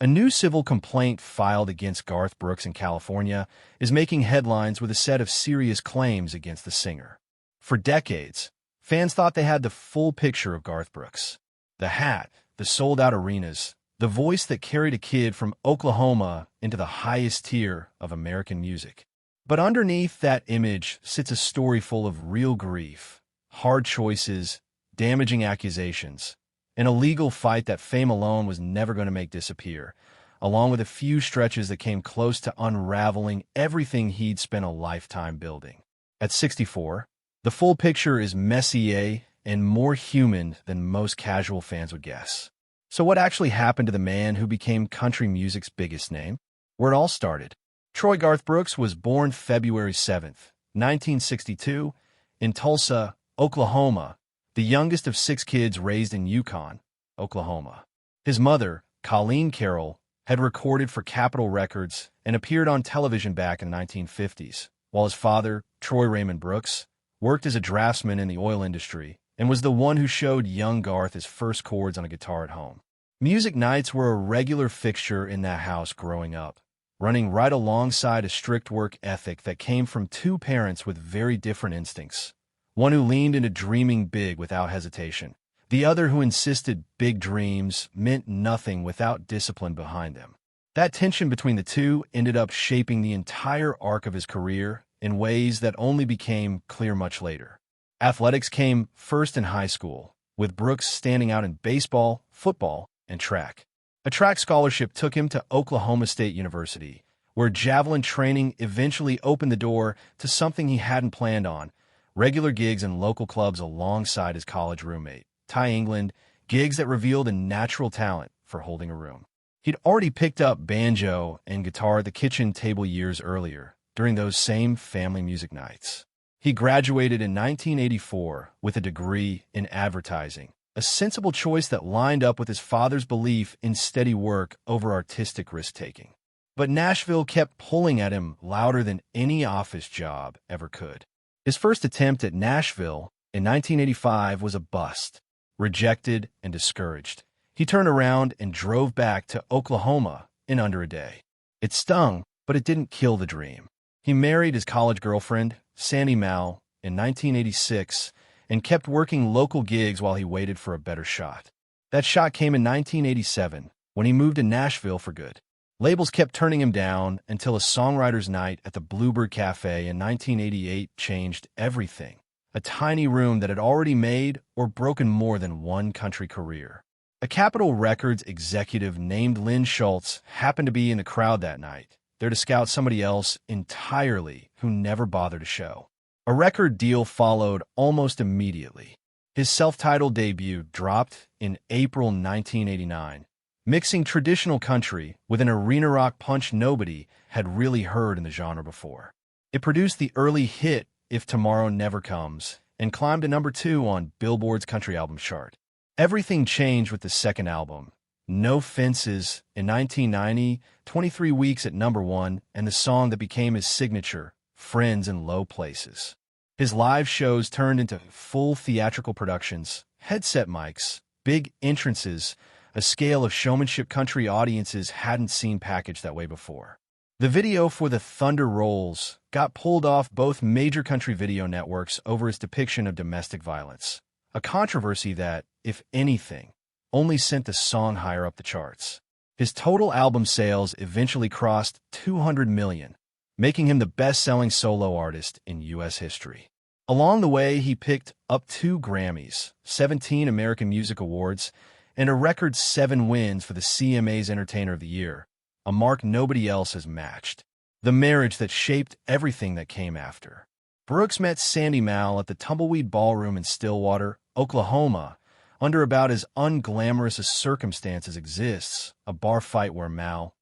A new civil complaint filed against Garth Brooks in California is making headlines with a set of serious claims against the singer. For decades, fans thought they had the full picture of Garth Brooks. The hat, the sold-out arenas, the voice that carried a kid from Oklahoma into the highest tier of American music. But underneath that image sits a story full of real grief, hard choices, damaging accusations, and a legal fight that fame alone was never going to make disappear, along with a few stretches that came close to unraveling everything he'd spent a lifetime building. At 64, the full picture is messier and more human than most casual fans would guess. So what actually happened to the man who became country music's biggest name? Where it all started. Troy Garth Brooks was born February 7th, 1962, in Tulsa, Oklahoma, the youngest of 6 kids raised in Yukon, Oklahoma. His mother, Colleen Carroll, had recorded for Capitol Records and appeared on television back in the 1950s, while his father, Troy Raymond Brooks, worked as a draftsman in the oil industry and was the one who showed young Garth his first chords on a guitar at home. Music nights were a regular fixture in that house growing up, running right alongside a strict work ethic that came from 2 parents with very different instincts. One who leaned into dreaming big without hesitation. The other who insisted big dreams meant nothing without discipline behind them. That tension between the two ended up shaping the entire arc of his career in ways that only became clear much later. Athletics came first in high school, with Brooks standing out in baseball, football, and track. A track scholarship took him to Oklahoma State University, where javelin training eventually opened the door to something he hadn't planned on: regular gigs in local clubs alongside his college roommate, Ty England, gigs that revealed a natural talent for holding a room. He'd already picked up banjo and guitar at the kitchen table years earlier, during those same family music nights. He graduated in 1984 with a degree in advertising, a sensible choice that lined up with his father's belief in steady work over artistic risk-taking. But Nashville kept pulling at him louder than any office job ever could. His first attempt at Nashville in 1985 was a bust, rejected and discouraged. He turned around and drove back to Oklahoma in under a day. It stung, but it didn't kill the dream. He married his college girlfriend, Sandy Mal, in 1986 and kept working local gigs while he waited for a better shot. That shot came in 1987 when he moved to Nashville for good. Labels kept turning him down until a songwriter's night at the Bluebird Cafe in 1988 changed everything. A tiny room that had already made or broken more than one country career. A Capitol Records executive named Lynn Schultz happened to be in the crowd that night, there to scout somebody else entirely who never bothered to show. A record deal followed almost immediately. His self-titled debut dropped in April 1989, mixing traditional country with an arena rock punch nobody had really heard in the genre before. It produced the early hit If Tomorrow Never Comes and climbed to number 2 on Billboard's country album chart. Everything changed with the second album, No Fences, in 1990, 23 weeks at number 1, and the song that became his signature, Friends in Low Places. His live shows turned into full theatrical productions, headset mics, big entrances, a scale of showmanship country audiences hadn't seen packaged that way before. The video for The Thunder Rolls got pulled off both major country video networks over its depiction of domestic violence, a controversy that, if anything, only sent the song higher up the charts. His total album sales eventually crossed 200 million, making him the best-selling solo artist in U.S. history. Along the way, he picked up 2 Grammys, 17 American Music Awards, and a record 7 wins for the CMA's Entertainer of the Year, a mark nobody else has matched. The marriage that shaped everything that came after. Brooks met Sandy Mal at the Tumbleweed Ballroom in Stillwater, Oklahoma, under about as unglamorous a circumstance as exists, a bar fight where Mal,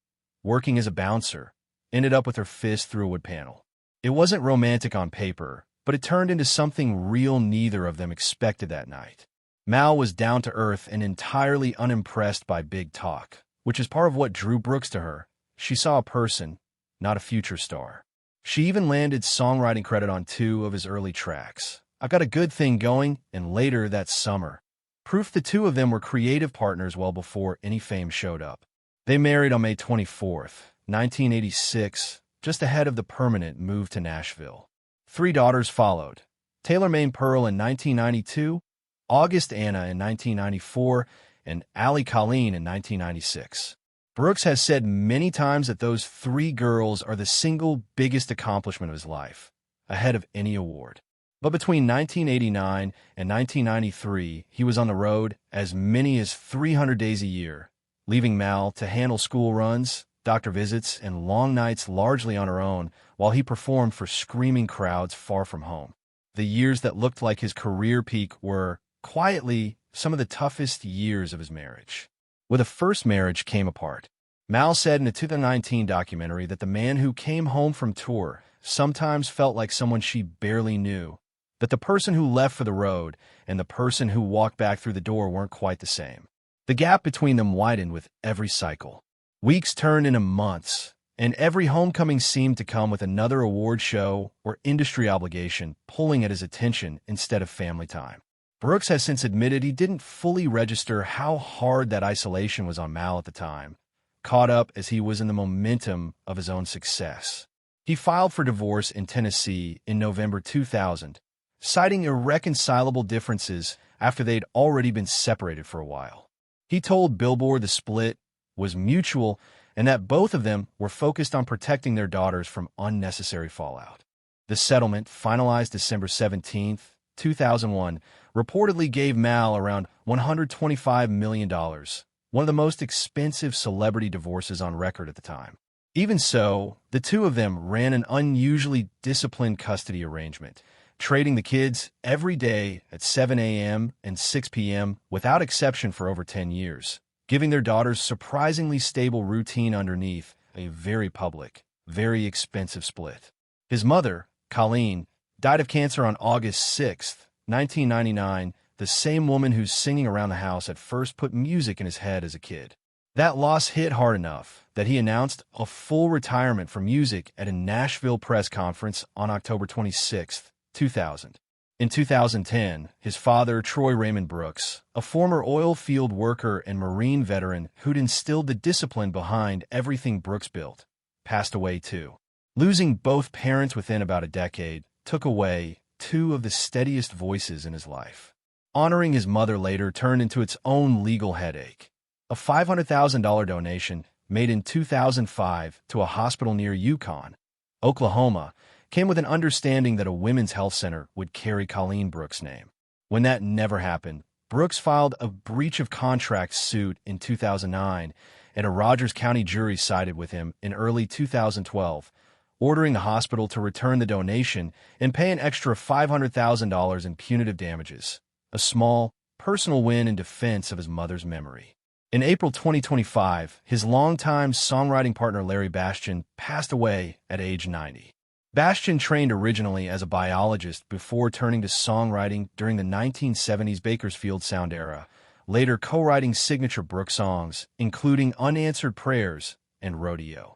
working as a bouncer, ended up with her fist through a wood panel. It wasn't romantic on paper, but it turned into something real neither of them expected that night. Mal was down to earth and entirely unimpressed by big talk, which is part of what drew Brooks to her. She saw a person, not a future star. She even landed songwriting credit on 2 of his early tracks, I've Got a Good Thing Going and later That Summer. Proof the 2 of them were creative partners well before any fame showed up. They married on May 24th, 1986, just ahead of the permanent move to Nashville. 3 daughters followed: Taylor Maine Pearl in 1992, August Anna in 1994, and Allie Colleen in 1996. Brooks has said many times that those 3 girls are the single biggest accomplishment of his life, ahead of any award. But between 1989 and 1993, he was on the road as many as 300 days a year, leaving Mal to handle school runs, doctor visits, and long nights largely on her own while he performed for screaming crowds far from home. The years that looked like his career peak were, quietly, some of the toughest years of his marriage. With a first marriage came apart. Mal said in a 2019 documentary that the man who came home from tour sometimes felt like someone she barely knew, that the person who left for the road and the person who walked back through the door weren't quite the same. The gap between them widened with every cycle. Weeks turned into months, and every homecoming seemed to come with another award show or industry obligation pulling at his attention instead of family time. Brooks has since admitted he didn't fully register how hard that isolation was on Mal at the time, caught up as he was in the momentum of his own success. He filed for divorce in Tennessee in November 2000, citing irreconcilable differences after they'd already been separated for a while. He told Billboard the split was mutual and that both of them were focused on protecting their daughters from unnecessary fallout. The settlement, finalized December 17, 2001, reportedly gave Mal around $125 million, one of the most expensive celebrity divorces on record at the time. Even so, the two of them ran an unusually disciplined custody arrangement, trading the kids every day at 7 a.m. and 6 p.m. without exception for over 10 years, giving their daughters surprisingly stable routine underneath a very public, very expensive split. His mother, Colleen, died of cancer on August 6, 1999, the same woman whose singing around the house at first put music in his head as a kid. That loss hit hard enough that he announced a full retirement from music at a Nashville press conference on October 26, 2000. In 2010, his father, Troy Raymond Brooks, a former oil field worker and Marine veteran who'd instilled the discipline behind everything Brooks built, passed away too. Losing both parents within about a decade took away 2 of the steadiest voices in his life. Honoring his mother later turned into its own legal headache. A $500,000 donation made in 2005 to a hospital near Yukon, Oklahoma, came with an understanding that a women's health center would carry Colleen Brooks' name. When that never happened, Brooks filed a breach of contract suit in 2009, and a Rogers County jury sided with him in early 2012, ordering the hospital to return the donation and pay an extra $500,000 in punitive damages, a small, personal win in defense of his mother's memory. In April 2025, his longtime songwriting partner Larry Bastian passed away at age 90. Bastian trained originally as a biologist before turning to songwriting during the 1970s Bakersfield sound era, later co-writing signature Brooks songs, including Unanswered Prayers and Rodeo.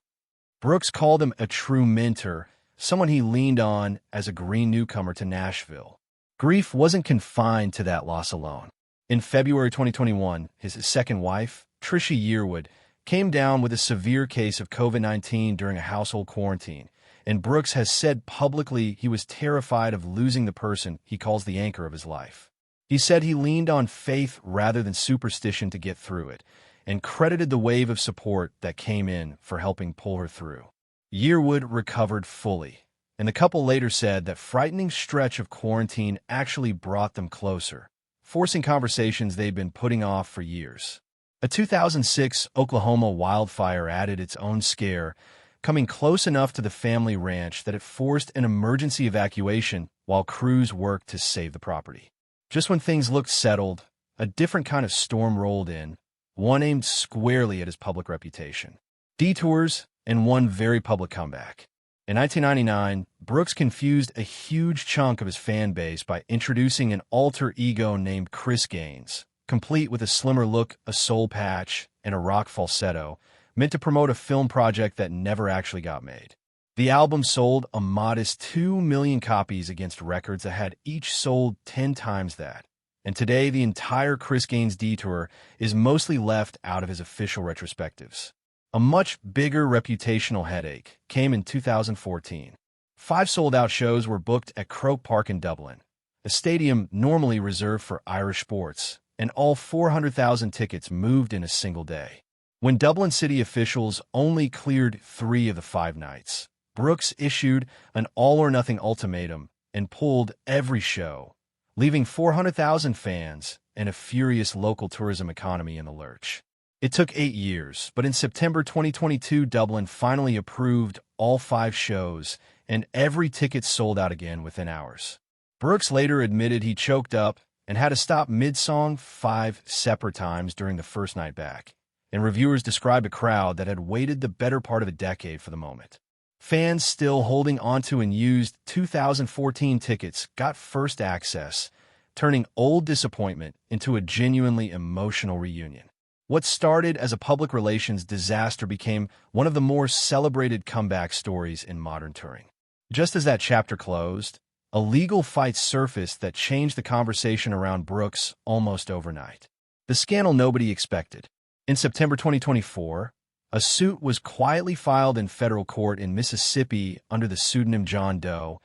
Brooks called him a true mentor, someone he leaned on as a green newcomer to Nashville. Grief wasn't confined to that loss alone. In February 2021, his second wife, Trisha Yearwood, came down with a severe case of COVID-19 during a household quarantine, and Brooks has said publicly he was terrified of losing the person he calls the anchor of his life. He said he leaned on faith rather than superstition to get through it, and credited the wave of support that came in for helping pull her through. Yearwood recovered fully, and the couple later said that frightening stretch of quarantine actually brought them closer, forcing conversations they'd been putting off for years. A 2006 Oklahoma wildfire added its own scare, coming close enough to the family ranch that it forced an emergency evacuation while crews worked to save the property. Just when things looked settled, a different kind of storm rolled in, one aimed squarely at his public reputation. Detours and one very public comeback. In 1999, Brooks confused a huge chunk of his fan base by introducing an alter ego named Chris Gaines, complete with a slimmer look, a soul patch, and a rock falsetto, meant to promote a film project that never actually got made. The album sold a modest 2 million copies against records that had each sold 10 times that. And today, the entire Chris Gaines detour is mostly left out of his official retrospectives. A much bigger reputational headache came in 2014. 5 sold-out shows were booked at Croke Park in Dublin, a stadium normally reserved for Irish sports, and all 400,000 tickets moved in a single day. When Dublin city officials only cleared 3 of the 5 nights, Brooks issued an all-or-nothing ultimatum and pulled every show, leaving 400,000 fans and a furious local tourism economy in the lurch. It took 8 years, but in September 2022, Dublin finally approved all 5 shows, and every ticket sold out again within hours. Brooks later admitted he choked up and had to stop mid-song 5 separate times during the first night back, and reviewers described a crowd that had waited the better part of a decade for the moment. Fans still holding onto and used 2014 tickets got first access, turning old disappointment into a genuinely emotional reunion. What started as a public relations disaster became one of the more celebrated comeback stories in modern touring. Just as that chapter closed, a legal fight surfaced that changed the conversation around Brooks almost overnight. The scandal nobody expected. In September 2024, a suit was quietly filed in federal court in Mississippi under the pseudonym John Doe,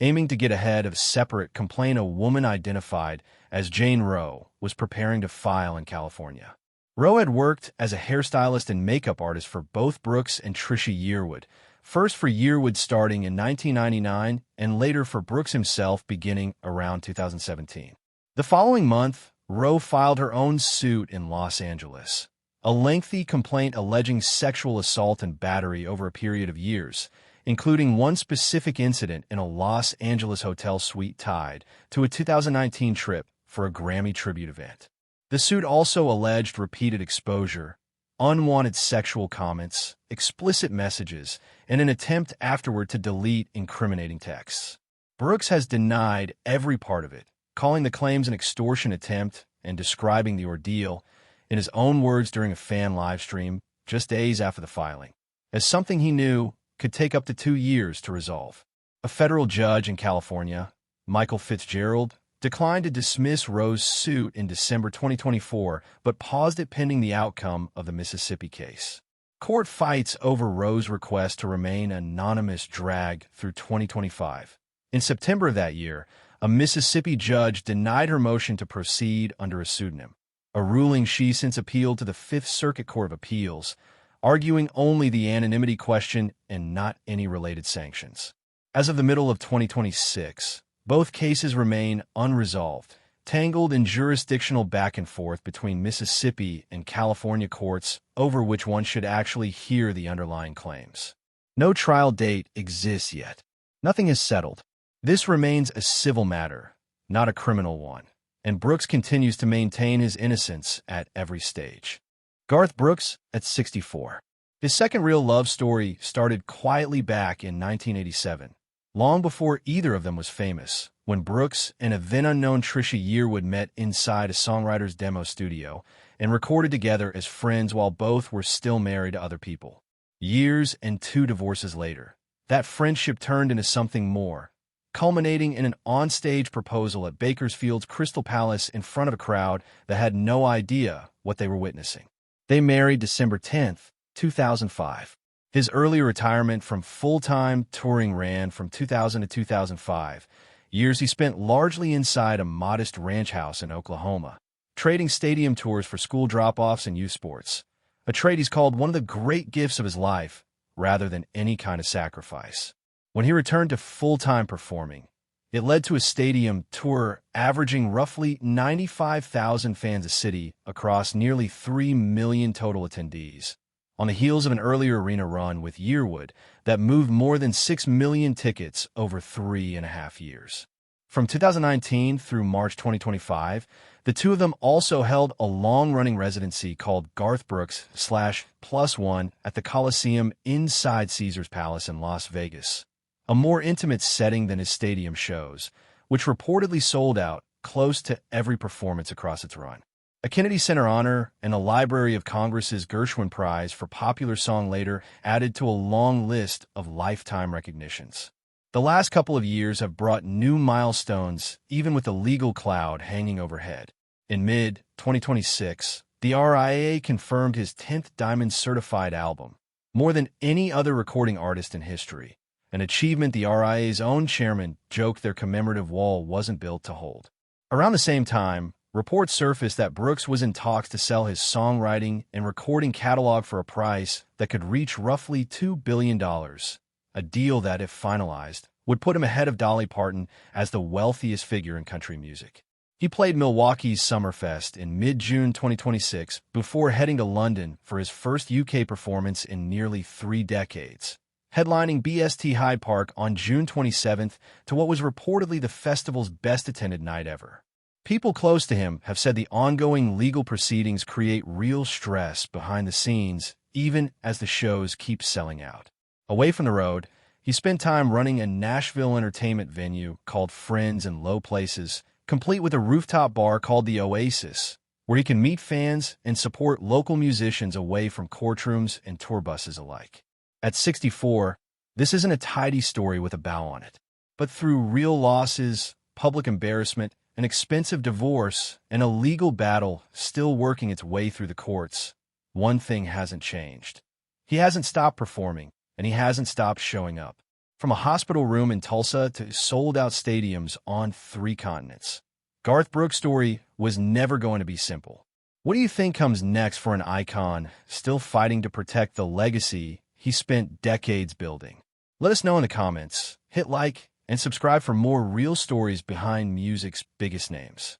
aiming to get ahead of a separate complaint a woman identified as Jane Roe was preparing to file in California. Roe had worked as a hairstylist and makeup artist for both Brooks and Trisha Yearwood, first for Yearwood starting in 1999 and later for Brooks himself beginning around 2017. The following month, Roe filed her own suit in Los Angeles, a lengthy complaint alleging sexual assault and battery over a period of years, including one specific incident in a Los Angeles hotel suite tied to a 2019 trip for a Grammy tribute event. The suit also alleged repeated exposure, unwanted sexual comments, explicit messages, and an attempt afterward to delete incriminating texts. Brooks has denied every part of it, calling the claims an extortion attempt and describing the ordeal, in his own words during a fan livestream just days after the filing, as something he knew could take up to 2 years to resolve. A federal judge in California, Michael Fitzgerald, declined to dismiss Roe's suit in December 2024, but paused it pending the outcome of the Mississippi case. Court fights over Roe's request to remain anonymous dragged through 2025. In September of that year, a Mississippi judge denied her motion to proceed under a pseudonym, a ruling she since appealed to the Fifth Circuit Court of Appeals, arguing only the anonymity question and not any related sanctions. As of the middle of 2026, both cases remain unresolved, tangled in jurisdictional back and forth between Mississippi and California courts over which one should actually hear the underlying claims. No trial date exists yet. Nothing is settled. This remains a civil matter, not a criminal one, and Brooks continues to maintain his innocence at every stage. Garth Brooks at 64. His second real love story started quietly back in 1987. Long before either of them was famous, when Brooks and a then-unknown Trisha Yearwood met inside a songwriter's demo studio and recorded together as friends while both were still married to other people. Years and 2 divorces later, that friendship turned into something more, culminating in an onstage proposal at Bakersfield's Crystal Palace in front of a crowd that had no idea what they were witnessing. They married December 10, 2005. His early retirement from full-time touring ran from 2000 to 2005, years he spent largely inside a modest ranch house in Oklahoma, trading stadium tours for school drop-offs and youth sports, a trade he's called one of the great gifts of his life rather than any kind of sacrifice. When he returned to full-time performing, it led to a stadium tour averaging roughly 95,000 fans a city across nearly 3 million total attendees, on the heels of an earlier arena run with Yearwood that moved more than 6 million tickets over 3.5 years. From 2019 through March 2025, the two of them also held a long-running residency called Garth Brooks /+1 at the Coliseum inside Caesars Palace in Las Vegas, a more intimate setting than his stadium shows, which reportedly sold out close to every performance across its run. A Kennedy Center honor and a Library of Congress's Gershwin Prize for Popular Song later added to a long list of lifetime recognitions. The last couple of years have brought new milestones, even with the legal cloud hanging overhead. In mid-2026, The RIAA confirmed his 10th Diamond certified album, more than any other recording artist in history, an achievement the RIAA's own chairman joked their commemorative wall wasn't built to hold. Around the same time, reports surfaced that Brooks was in talks to sell his songwriting and recording catalog for a price that could reach roughly $2 billion, a deal that, if finalized, would put him ahead of Dolly Parton as the wealthiest figure in country music. He played Milwaukee's Summerfest in mid-June 2026 before heading to London for his first UK performance in nearly 3 decades, headlining BST Hyde Park on June 27th to what was reportedly the festival's best-attended night ever. People close to him have said the ongoing legal proceedings create real stress behind the scenes, even as the shows keep selling out. Away from the road, he spent time running a Nashville entertainment venue called Friends in Low Places, complete with a rooftop bar called the Oasis, where he can meet fans and support local musicians away from courtrooms and tour buses alike. At 64, this isn't a tidy story with a bow on it. But through real losses, public embarrassment, an expensive divorce, and a legal battle still working its way through the courts, one thing hasn't changed. He hasn't stopped performing, and he hasn't stopped showing up. From a hospital room in Tulsa to sold-out stadiums on 3 continents, Garth Brooks' story was never going to be simple. What do you think comes next for an icon still fighting to protect the legacy he spent decades building? Let us know in the comments. Hit like and subscribe for more real stories behind music's biggest names.